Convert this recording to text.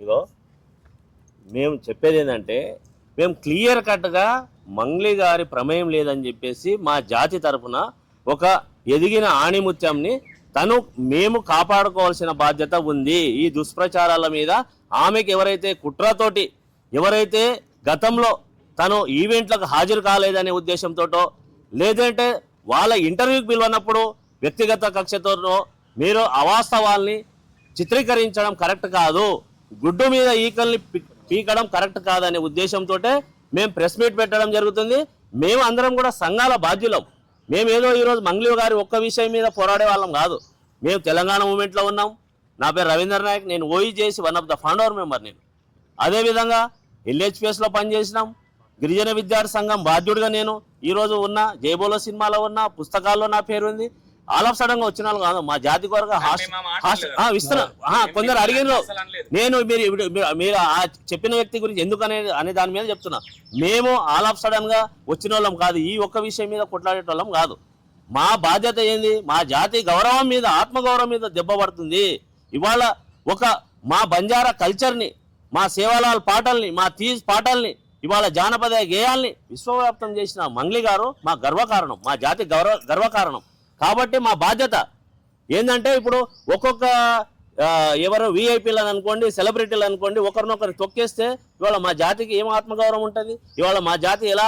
ఇగో మేము చెప్పేది ఏంటంటే మేము క్లియర్ కట్గా మంగ్లీ గారి ప్రమేయం లేదని చెప్పేసి మా జాతి తరఫున ఒక ఎదిగిన ఆణిముత్యంని మేము కాపాడుకోవాల్సిన బాధ్యత ఉంది. ఈ దుష్ప్రచారాల మీద ఆమెకి ఎవరైతే గతంలో తను ఈవెంట్లకు హాజరు కాలేదనే ఉద్దేశంతోటో లేదంటే వాళ్ళ ఇంటర్వ్యూకి పిలువన్నప్పుడు వ్యక్తిగత కక్షతోనో మీరు అవాస్తవాల్ని చిత్రీకరించడం కరెక్ట్ కాదు, గుడ్డు మీద ఈకల్ని పీకడం కరెక్ట్ కాదనే ఉద్దేశంతో మేము ప్రెస్ మీట్ పెట్టడం జరుగుతుంది. మేము అందరం కూడా సంఘాల బాధ్యులం. మేమేదో ఈరోజు మంగ్లీ గారి ఒక్క విషయం మీద పోరాడే వాళ్ళం కాదు. మేము తెలంగాణ మూమెంట్లో ఉన్నాం. నా పేరు రవీంద్ర నాయక్, నేను ఓయి చేసి one of the founder member. నేను అదేవిధంగా ఎల్హెచ్పిఎస్లో పనిచేసినాం. గిరిజన విద్యార్థి సంఘం బాధ్యుడిగా నేను ఈరోజు ఉన్నా. జైబోలో సినిమాలో ఉన్నా, పుస్తకాల్లో నా పేరు ఉంది. ఆల్ ఆఫ్ సడన్ గా వచ్చిన వాళ్ళు కాదు. మా జాతి కొరకు ఇస్తున్నా. కొందరు అడిగిన నేను మీరు చెప్పిన వ్యక్తి గురించి ఎందుకు అనే దాని మీద చెప్తున్నా. మేము ఆల్ ఆఫ్ సడన్ గా వచ్చిన వాళ్ళం కాదు. ఈ ఒక్క విషయం మీద కొట్లాడేటోళ్ళం కాదు. మా బాధ్యత ఏంది? మా జాతి గౌరవం మీద, ఆత్మగౌరవం మీద దెబ్బ పడుతుంది. ఇవాళ మా బంజారా కల్చర్ని, మా సేవాలాల్ పాటల్ని, మా తీజ్ పాటల్ని, ఇవాళ జానపద గేయాల్ని విశ్వవ్యాప్తం చేసిన మంగ్లీ గారు మా గర్వకారణం, మా జాతి గర్వకారణం. కాబట్టి మా బాధ్యత ఏంటంటే ఇప్పుడు ఒక్కొక్క ఎవరు విఐపీలను అనుకోండి, సెలబ్రిటీలు అనుకోండి, ఒకరినొకరు తొక్కేస్తే ఇవాళ మా జాతికి ఏం ఆత్మగౌరవం ఉంటుంది? ఇవాళ మా జాతి ఎలా